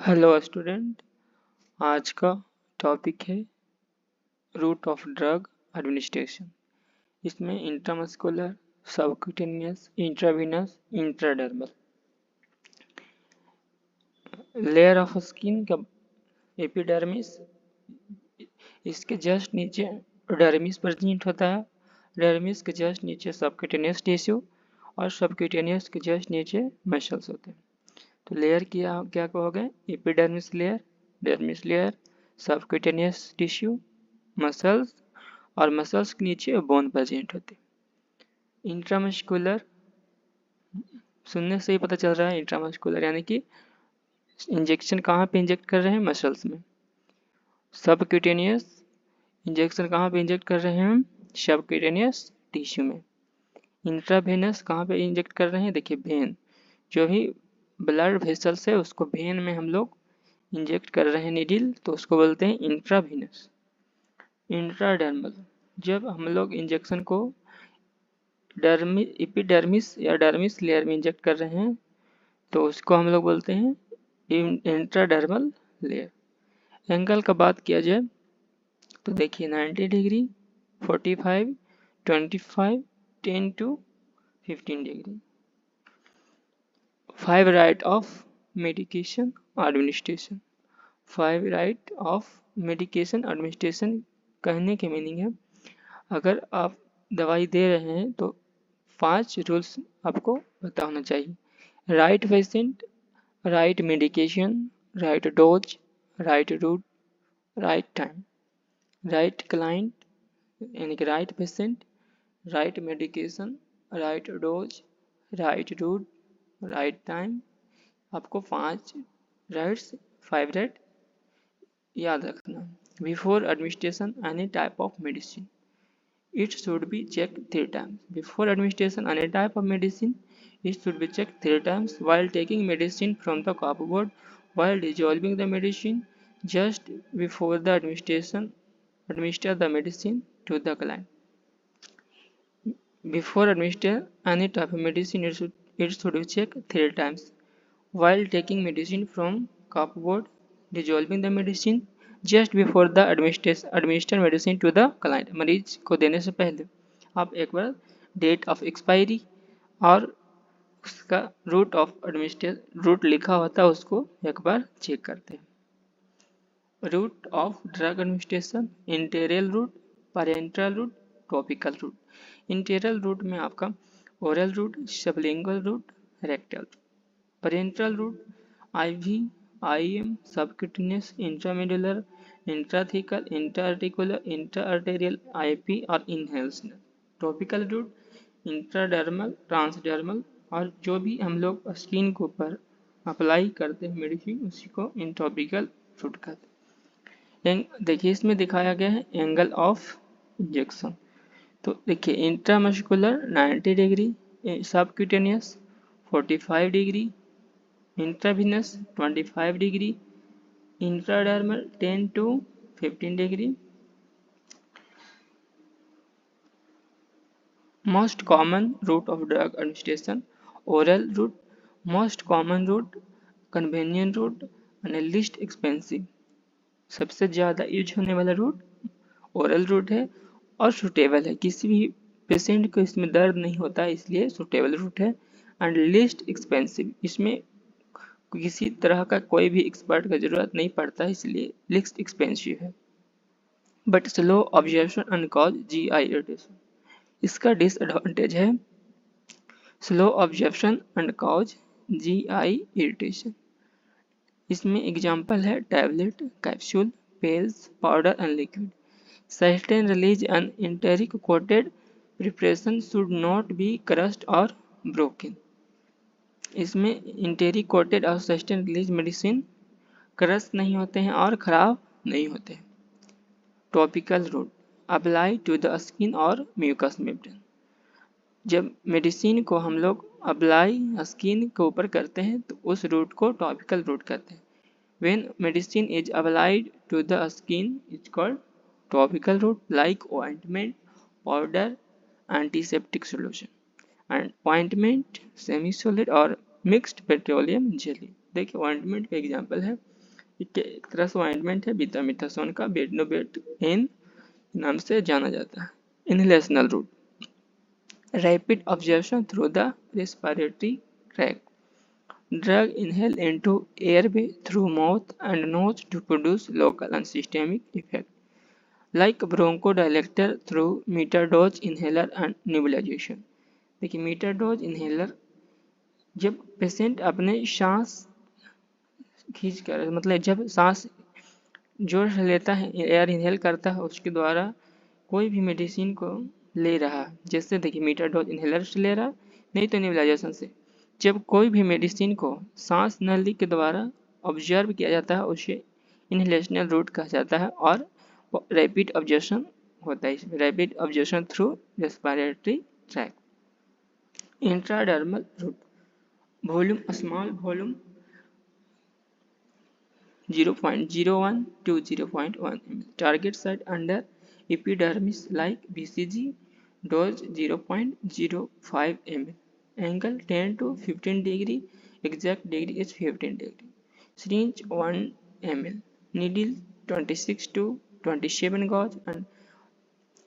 Hello student. आज का topic है रूट ऑफ ड्रग एडमिनिस्ट्रेशन। इसमें intramuscular, subcutaneous, intravenous, intradermal layer of skin का एपिडर्मिस, इसके जस्ट नीचे डर्मिस प्रेजेंट होता है। डर्मिस के जस्ट नीचे सबक्यूटेनियस टिश्यू और सबक्यूटेनियस के जस्ट नीचे मसल्स होते हैं। तो लेयर क्या क्या कहोगे? Epidermis layer, dermis layer, subcutaneous tissue, muscles और मसल्स के नीचे बोन प्रेजेंट होती है। इंट्रामस्कुलर, सुनने से ही पता चल रहा है इंट्रामस्कुलर यानी कि इंजेक्शन कहाँ पे इंजेक्ट कर रहे हैं? मसल्स में। सबक्यूटेनियस, इंजेक्शन कहाँ पे इंजेक्ट कर रहे हैं हम? सबक्यूटेनियस टिश्यू में। इंट्रावेनस कहाँ पे इंजेक्ट कर रहे हैं? देखिए वेन, जो भी ब्लड वेसल्स है उसको वेन में हम लोग इंजेक्ट कर रहे हैं नीडल, तो उसको बोलते हैं इंट्रावेनस। इंट्राडर्मल, जब हम लोग इंजेक्शन को एपिडर्मिस या डर्मिस लेयर में इंजेक्ट कर रहे हैं तो उसको हम लोग बोलते हैं इंट्राडर्मल लेयर। एंगल का बात किया जाए तो देखिए 90 degree, 45, 25, 10 to 15 degree. 5 right of medication administration. 5 right of medication administration कहने के मीनिंग है, अगर आप दवाई दे रहे हैं तो 5 रूल्स आपको पता होना चाहिए। Right patient, right medication, right dose, right route, right time. Right client यानी कि right patient, right medication, right dose, right route, right time. आपको 5 राइट्स, 5 राइट याद रखना। Before administration any type of medicine, it should be checked 3 times. Before administration any type of medicine, it should be checked 3 times. While taking medicine from the cupboard, while dissolving the medicine, just before the administration, administer the medicine to the client. Before administer any type of medicine, it should be checked 3 times. While taking medicine from cupboard, dissolving the medicine, just before the administer medicine to the client, मरीज को देने से पहले आप एक बार date of expiry और उसका root of root लिखा होता है उसको एक बार चेक करते हैं। Route of drug administration, enteral route, parenteral route, topical route. Enteral route में आपका oral route, sublingual route, rectal. Parenteral route IV, IM, subcutaneous, intramedullary, intrathecal, intraarticular, intraarterial, IP और inhalational. Topical route intradermal, transdermal और जो भी हम लोग skin के ऊपर अप्लाई करते हैं मेडिसिन उसी को टॉपिकल रूट कहते हैं। देखिए इसमें दिखाया गया है एंगल ऑफ इंजेक्शन। तो देखिए intramuscular 90 degree, subcutaneous 45 degree, intravenous 25 degree, intradermal 10 to 15 degree. Most common route of drug administration, oral route, most common route, convenient route और लिस्ट एक्सपेंसिव। सबसे ज़्यादा यूज होने वाला रूट ओरल रूट है और suitable है, किसी भी पेशेंट को इसमें दर्द नहीं होता इसलिए सुटेबल रूट है। एंड लिस्ट एक्सपेंसिव, इसमें किसी तरह का कोई भी एक्सपर्ट का जरूरत नहीं पड़ता इसलिए लिस्ट एक्सपेंसिव है। But slow observation and cause GI irritation, इसका डिसएडवांटेज है slow observation and cause GI irritation. इसमें एग्जांपल है tablet, capsule, pills, powder and liquid. Sustain release and enteric coated preparation should not be crushed और broken। इसमें enteric coated और sustain release medicine crush नहीं होते हैं और ख़राब नहीं होते हैं। Topical route apply to the skin और म्यूकस मेम्ब्रेन, जब मेडिसिन को हम लोग अप्लाई स्किन के ऊपर करते हैं तो उस रूट को टॉपिकल रूट कहते हैं। When medicine is applied to the skin is called topical route, like ointment, powder, antiseptic solution and ointment, semi solid और मिक्स्ड पेट्रोलियम जेली। देखिए ऑइंटमेंट का एग्जांपल है एक तरह से ऑइंटमेंट है बीटामिथासोन का, बेटनोबेटएन नाम से जाना जाता है। Inhalational route, rapid absorption through the respiratory tract, drug inhaled into airway through mouth and nose to produce local and systemic effect, like bronchodilator through metered-dose inhaler and nebulization। देखिए मीटर-डोज इनहेलर जब patient अपने सांस खींचकर, मतलब जब सांस जोर से लेता है, एयर इनहेल करता है, उसके द्वारा कोई भी मेडिसिन को ले रहा है, जैसे देखिए मीटर-डोज इनहेलर से ले रहा है, नहीं तो नेबुलाइजेशन से। जब कोई भी मेडिसिन को सांस नली के द्वारा ऑब्जर्व किया जाता है उसे इनहेलेशनल रूट कहा जाता है और रैपिड ऑब्जर्प्शन होता है इसमें, rapid absorption through respiratory tract. Intradermal root, volume small volume 0.01 to 0.1 ml, target site under epidermis like BCG, dose 0.05 ml, angle 10 to 15 degree, exact degree is 15 degree, syringe 1 ml, needle 26 to 27 gauge and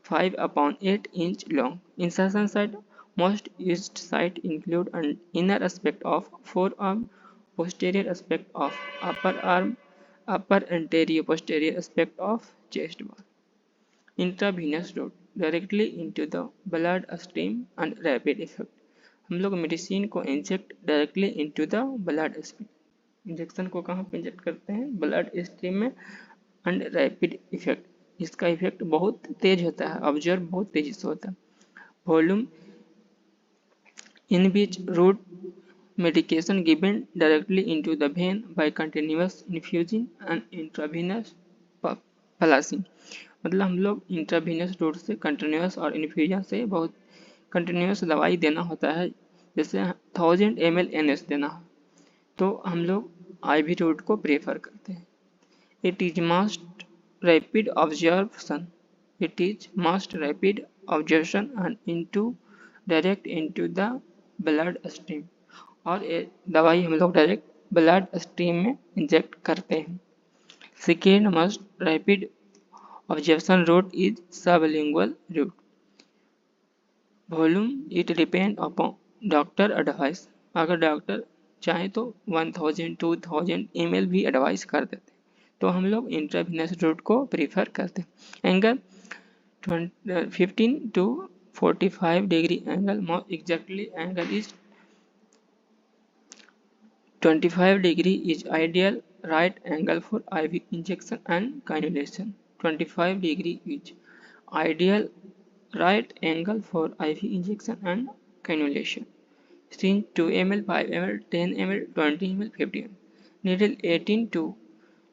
5/8 inch long. Insertion site, most used site include an inner aspect of forearm, posterior aspect of upper arm, upper anterior posterior aspect of chest wall. Intravenous route, directly into the blood stream and rapid effect। हम लोग medicine को inject directly into the blood stream, injection को कहाँ पे inject करते हैं, blood stream में, and rapid effect, इसका इफेक्ट बहुत तेज होता है, ऑब्जर्व बहुत तेजी से होता है। Volume, in beach root medication given directly into the vein by continuous infusion and intravenous flushing, मतलब हम लोग इंट्रावेनस रूट से कंटिन्यूस और इन्फ्यूजन से बहुत कंटिन्यूस दवाई देना होता है, जैसे 1000 ml NS देना हो तो हम लोग IV रूट को प्रेफर करते हैं। It is most rapid absorption, it is most rapid absorption and into direct into the blood stream, और ये दवाई हम लोग डायरेक्ट ब्लड स्ट्रीम में इंजेक्ट करते हैं। Second most rapid absorption route is sublingual route. Volume, it depend upon doctor advice, अगर doctor चाहे तो 1000-2000 ml भी एडवाइस कर देते हैं, तो हम लोग इंट्रावेनस रूट को प्रीफर करते हैं। Angle 15 to 45 degree angle, most exactly angle is 25 degree is ideal right angle for IV injection and cannulation. 25 degree is ideal right angle for IV injection and cannulation. Syringe 2 ml, 5 ml, 10 ml, 20 ml, 50 ml. Needle 18 to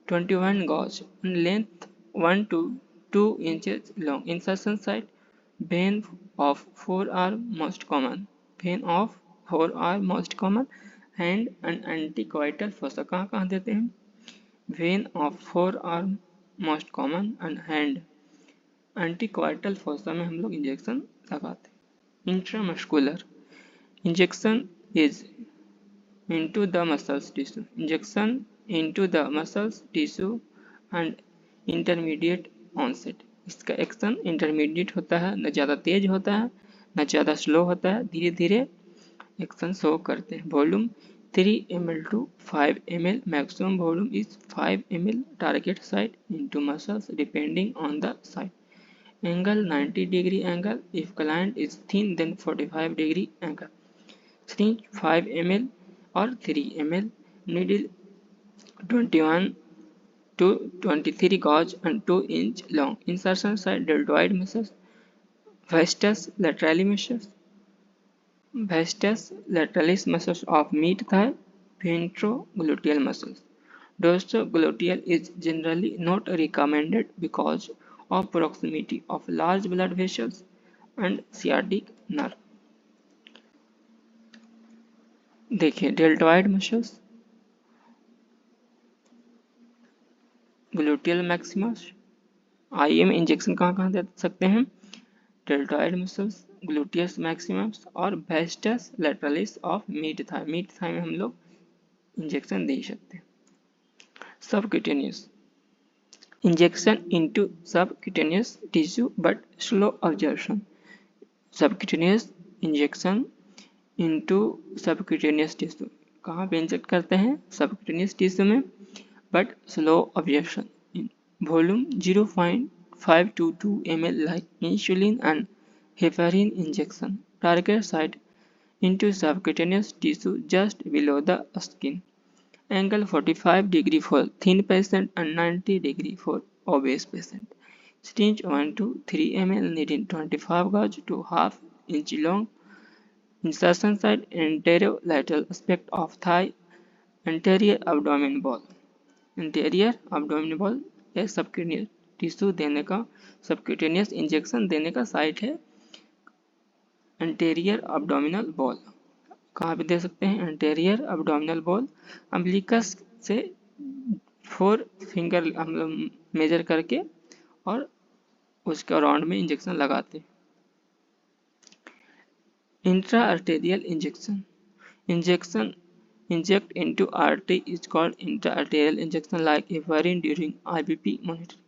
21 gauge and length 1 to 2 inches long. Insertion site, vein of forearm most common. Vein of forearm most common. Hand and antecubital fossa, कहाँ कहाँ देते हैं, vein of forearm most common and hand, antecubital fossa में हम लोग injection लगाते हैं। Intramuscular injection is into the muscles tissue, injection into the muscles tissue and intermediate onset, इसका एक्शन इंटरमीडिएट होता है, न ज़्यादा तेज होता है न ज़्यादा स्लो होता है, धीरे धीरे एक्शन शो करते हैं। Volume 3 ml to 5 ml, maximum volume is 5 ml, target site into muscles depending on the site, angle 90 degree angle, if client is thin then 45 degree angle, syringe 5 ml or 3 ml, needle 21 to 23 gauge and 2 inch long, insertion site deltoid muscles, vastus lateralis muscles, vastus lateralis muscles of mid thigh, ventrogluteal muscles. Dorsogluteal is generally not recommended because of proximity of large blood vessels and sciatic nerve। देखिए deltoid muscles, gluteal maximus, IM injection कहाँ कहाँ दे सकते हैं, deltoid muscles, gluteus maximus और vastus lateralis of mid thigh, mid thigh में हम लोग इंजेक्शन दे सकते हैं। Subcutaneous injection into subcutaneous tissue but slow absorption. Subcutaneous injection into subcutaneous tissue. कहाँ पे इंजेक्ट करते हैं? Subcutaneous tissue में, but slow absorption. In volume 0.522 ml like insulin and heparin injection. Target site into subcutaneous tissue just below the skin. Angle 45 degree for thin patient and 90 degree for obese patient. Syringe 1 to 3 ml needing 25 gauge to half inch long. Insertion site anterolateral aspect of thigh, anterior abdomen wall. Anterior abdomen wall ये subcutaneous tissue देने का, subcutaneous injection देने का site है anterior abdominal wall. कहाँ पे दे सकते हैं? Anterior abdominal wall. अम्बिलिकस से 4 फिंगर हम लोग मेजर करके और उसके राउंड में इंजेक्शन लगाते. Intra arterial injection inject into artery is called intra-arterial injection like heparin during IBP monitoring.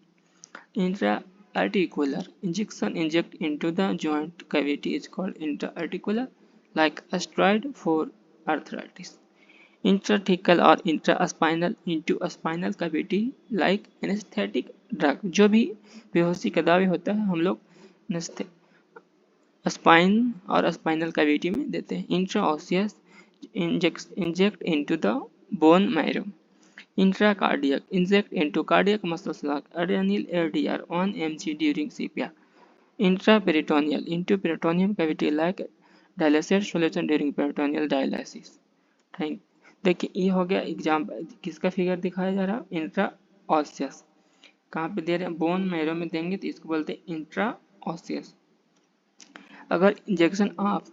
Intra-articular injection inject into the joint cavity is called intra-articular like steroid for arthritis. Intrathecal or intraspinal into a spinal cavity like anesthetic drug. जो भी बेहोशी का दवाई होता है हम लोग spine और स्पाइनल कैविटी में देते हैं. इंट्राओसियस inject into the bone marrow. Intracardiac inject into cardiac muscles like adrenal ADR 1 mg during CPR. Intraperitoneal into peritoneum cavity like dialysate solution during peritoneal dialysis. Thank. देखिए ये हो गया एग्जाम्पल. किसका figure दिखाया जा रहा है? इंट्राओसियस. कहाँ पे दे रहे हैं? बोन मैरो में देंगे तो इसको बोलते हैं इंट्राओसियस. अगर इंजेक्शन आप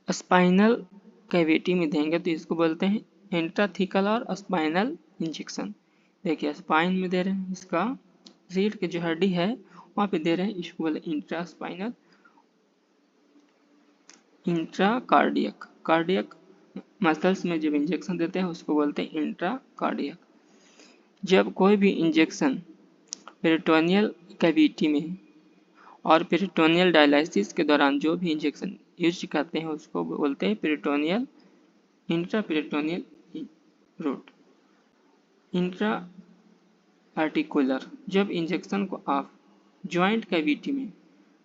स्पाइनल कैविटी में देंगे तो इसको बोलते हैं इंट्राथिकल और स्पाइनल इंजेक्शन. देखिए स्पाइन में दे रहे हैं, इसका रीढ़ की जो हड्डी है वहाँ पे दे रहे हैं, इसको बोलते हैं इंट्रास्पाइनल. इंट्राकार्डियक कार्डियक मसल्स में जब इंजेक्शन देते हैं उसको बोलते हैं इंट्राकार्डियक. जब कोई भी इंजेक्शन पेरिटोनियल कैविटी में और पेरिटोनियल डायलिसिस के दौरान जो भी इंजेक्शन यूज करते हैं उसको बोलते हैं peritoneal intraperitoneal route. Intra articular जब इंजेक्शन को आप जॉइंट कैविटी में,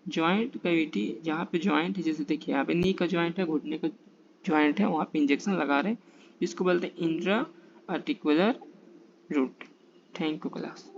जॉइंट कैविटी जहाँ पे जॉइंट है, जैसे देखिए यहाँ पे नी का जॉइंट है, घुटने का जॉइंट है, वहाँ पे इंजेक्शन लगा रहे हैं, इसको बोलते हैं intra articular route. Thank you class.